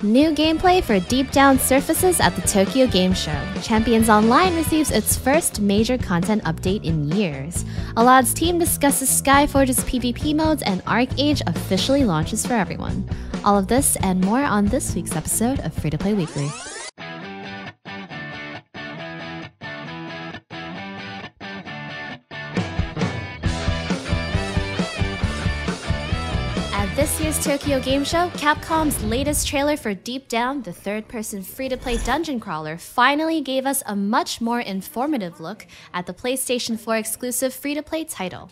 New gameplay for Deep Down surfaces at the Tokyo Game Show. Champions Online receives its first major content update in years. Allods Team discusses Skyforge's PvP modes, and ArcheAge officially launches for everyone. All of this and more on this week's episode of Free to Play Weekly. This year's Tokyo Game Show, Capcom's latest trailer for Deep Down, the third-person free-to-play dungeon crawler, finally gave us a much more informative look at the PlayStation 4 exclusive free-to-play title.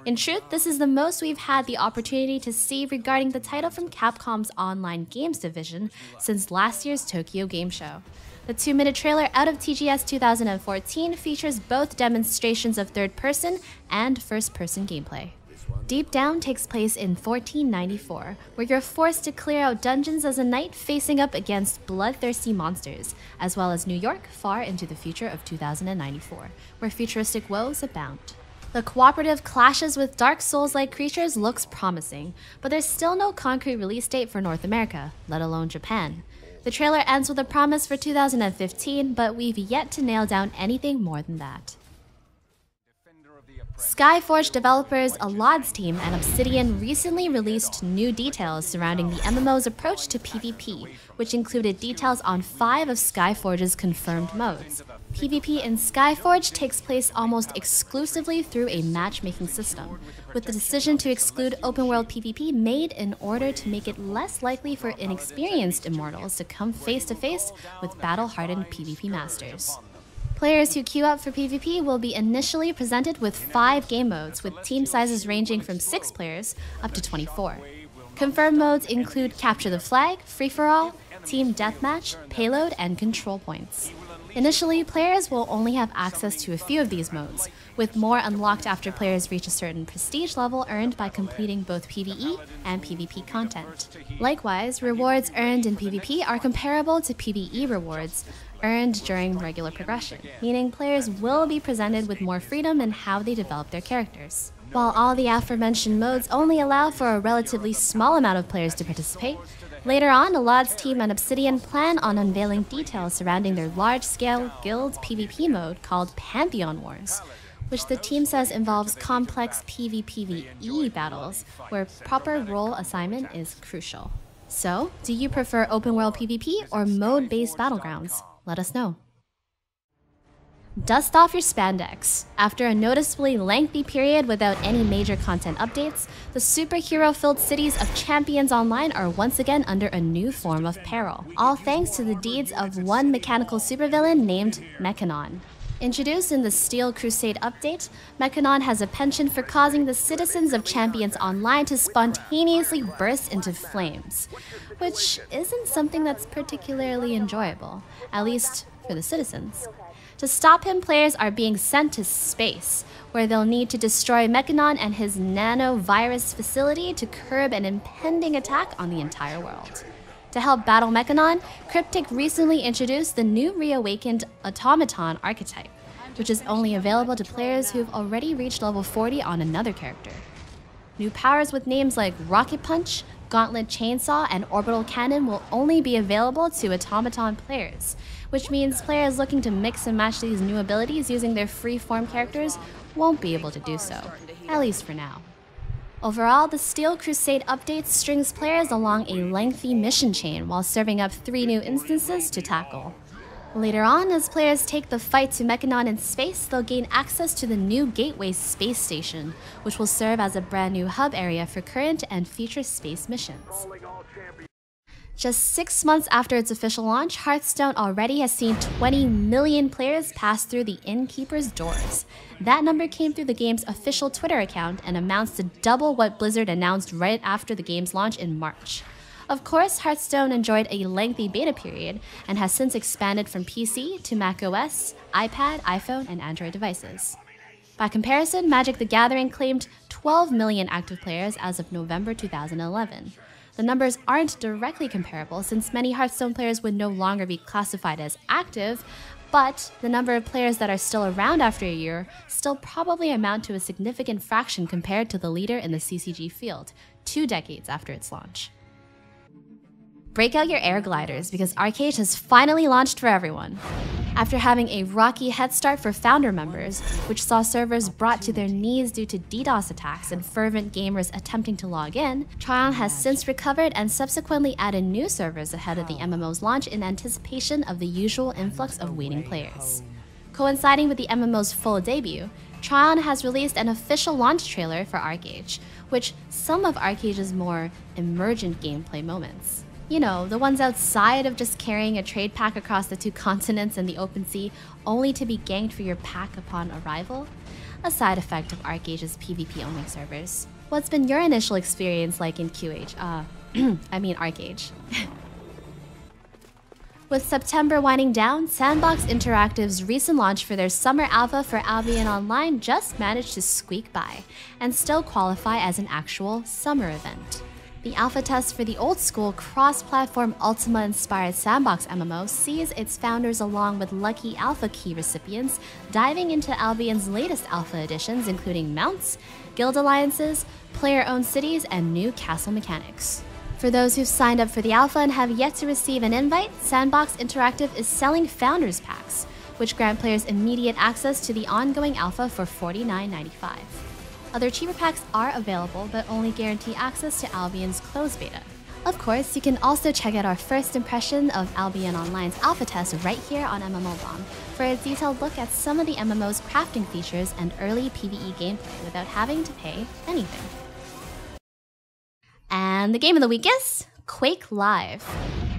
In truth, this is the most we've had the opportunity to see regarding the title from Capcom's online games division since last year's Tokyo Game Show. The 2-minute trailer out of TGS 2014 features both demonstrations of third-person and first-person gameplay. Deep Down takes place in 1494, where you're forced to clear out dungeons as a knight facing up against bloodthirsty monsters, as well as New York far into the future of 2094, where futuristic woes abound. The cooperative clashes with Dark Souls-like creatures looks promising, but there's still no concrete release date for North America, let alone Japan. The trailer ends with a promise for 2015, but we've yet to nail down anything more than that. Skyforge developers Allods Team and Obsidian recently released new details surrounding the MMO's approach to PvP, which included details on 5 of Skyforge's confirmed modes. PvP in Skyforge takes place almost exclusively through a matchmaking system, with the decision to exclude open-world PvP made in order to make it less likely for inexperienced immortals to come face-to-face with battle-hardened PvP masters. Players who queue up for PvP will be initially presented with 5 game modes, with team sizes ranging from 6 players up to 24. Confirmed modes include Capture the Flag, Free-for-All, Team Deathmatch, Payload, and Control Points. Initially, players will only have access to a few of these modes, with more unlocked after players reach a certain prestige level earned by completing both PvE and PvP content. Likewise, rewards earned in PvP are comparable to PvE rewards earned during regular progression, meaning players will be presented with more freedom in how they develop their characters. While all the aforementioned modes only allow for a relatively small amount of players to participate, later on, Allods Team and Obsidian plan on unveiling details surrounding their large-scale guild PvP mode called Pantheon Wars, which the team says involves complex PvPvE battles where proper role assignment is crucial. So, do you prefer open-world PvP or mode-based battlegrounds? Let us know. Dust off your spandex. After a noticeably lengthy period without any major content updates, the superhero-filled cities of Champions Online are once again under a new form of peril, all thanks to the deeds of one mechanical supervillain named Mechanon. Introduced in the Steel Crusade update, Mechanon has a penchant for causing the citizens of Champions Online to spontaneously burst into flames, which isn't something that's particularly enjoyable, at least for the citizens. To stop him, players are being sent to space, where they'll need to destroy Mechanon and his nanovirus facility to curb an impending attack on the entire world. To help battle Mechanon, Cryptic recently introduced the new reawakened Automaton archetype, which is only available to players who've already reached level 40 on another character. New powers with names like Rocket Punch, Gauntlet Chainsaw, and Orbital Cannon will only be available to Automaton players, which means players looking to mix and match these new abilities using their free-form characters won't be able to do so, at least for now. Overall, the Steel Crusade update strings players along a lengthy mission chain while serving up 3 new instances to tackle. Later on, as players take the fight to Mechanon in space, they'll gain access to the new Gateway Space Station, which will serve as a brand new hub area for current and future space missions. Just 6 months after its official launch, Hearthstone already has seen 20 million players pass through the Innkeeper's doors. That number came through the game's official Twitter account and amounts to double what Blizzard announced right after the game's launch in March. Of course, Hearthstone enjoyed a lengthy beta period and has since expanded from PC to macOS, iPad, iPhone, and Android devices. By comparison, Magic the Gathering claimed 12 million active players as of November 2011. The numbers aren't directly comparable since many Hearthstone players would no longer be classified as active, but the number of players that are still around after a year still probably amount to a significant fraction compared to the leader in the CCG field, 2 decades after its launch. Break out your air gliders because ArcheAge has finally launched for everyone. After having a rocky head start for founder members, which saw servers brought to their knees due to DDoS attacks and fervent gamers attempting to log in, Tryon has since recovered and subsequently added new servers ahead of the MMO's launch in anticipation of the usual influx of waiting players. Coinciding with the MMO's full debut, Tryon has released an official launch trailer for ArcheAge, which some of ArcheAge's more emergent gameplay moments. You know, the ones outside of just carrying a trade pack across the 2 continents and the open sea, only to be ganked for your pack upon arrival? A side effect of ArcheAge's PvP-only servers. What's been your initial experience like in QH? ArcheAge. With September winding down, Sandbox Interactive's recent launch for their summer alpha for Albion Online just managed to squeak by, and still qualify as an actual summer event. The alpha test for the old-school cross-platform Ultima-inspired Sandbox MMO sees its founders along with lucky alpha key recipients diving into Albion's latest alpha additions, including mounts, guild alliances, player-owned cities, and new castle mechanics. For those who've signed up for the alpha and have yet to receive an invite, Sandbox Interactive is selling Founders Packs, which grant players immediate access to the ongoing alpha for $49.95. Other cheaper packs are available, but only guarantee access to Albion's closed beta. Of course, you can also check out our first impression of Albion Online's alpha test right here on MMOBomb for a detailed look at some of the MMO's crafting features and early PvE gameplay without having to pay anything. And the game of the week is Quake Live.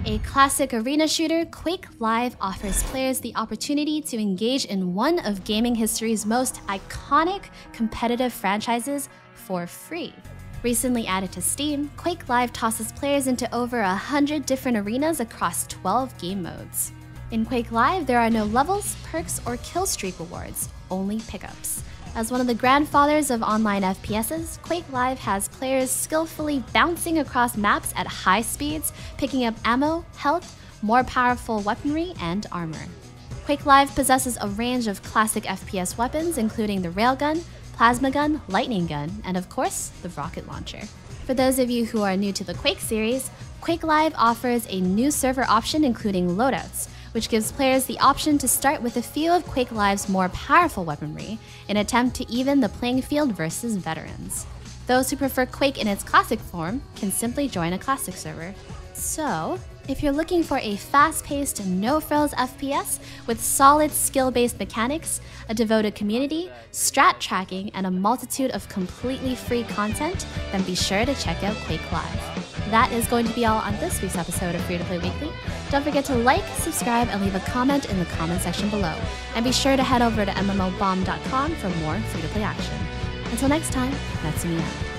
A classic arena shooter, Quake Live offers players the opportunity to engage in one of gaming history's most iconic competitive franchises for free. Recently added to Steam, Quake Live tosses players into over 100 different arenas across 12 game modes. In Quake Live, there are no levels, perks, or kill streak rewards, only pickups. As one of the grandfathers of online FPSs, Quake Live has players skillfully bouncing across maps at high speeds, picking up ammo, health, more powerful weaponry, and armor. Quake Live possesses a range of classic FPS weapons, including the railgun, plasma gun, lightning gun, and of course, the rocket launcher. For those of you who are new to the Quake series, Quake Live offers a new server option including loadouts, which gives players the option to start with a few of Quake Live's more powerful weaponry in an attempt to even the playing field versus veterans. Those who prefer Quake in its classic form can simply join a classic server. So, if you're looking for a fast-paced, no-frills FPS with solid skill-based mechanics, a devoted community, strat tracking, and a multitude of completely free content, then be sure to check out Quake Live. That is going to be all on this week's episode of Free to Play Weekly. Don't forget to like, subscribe, and leave a comment in the comment section below. And be sure to head over to mmobomb.com for more free to play action. Until next time, Natsumii out.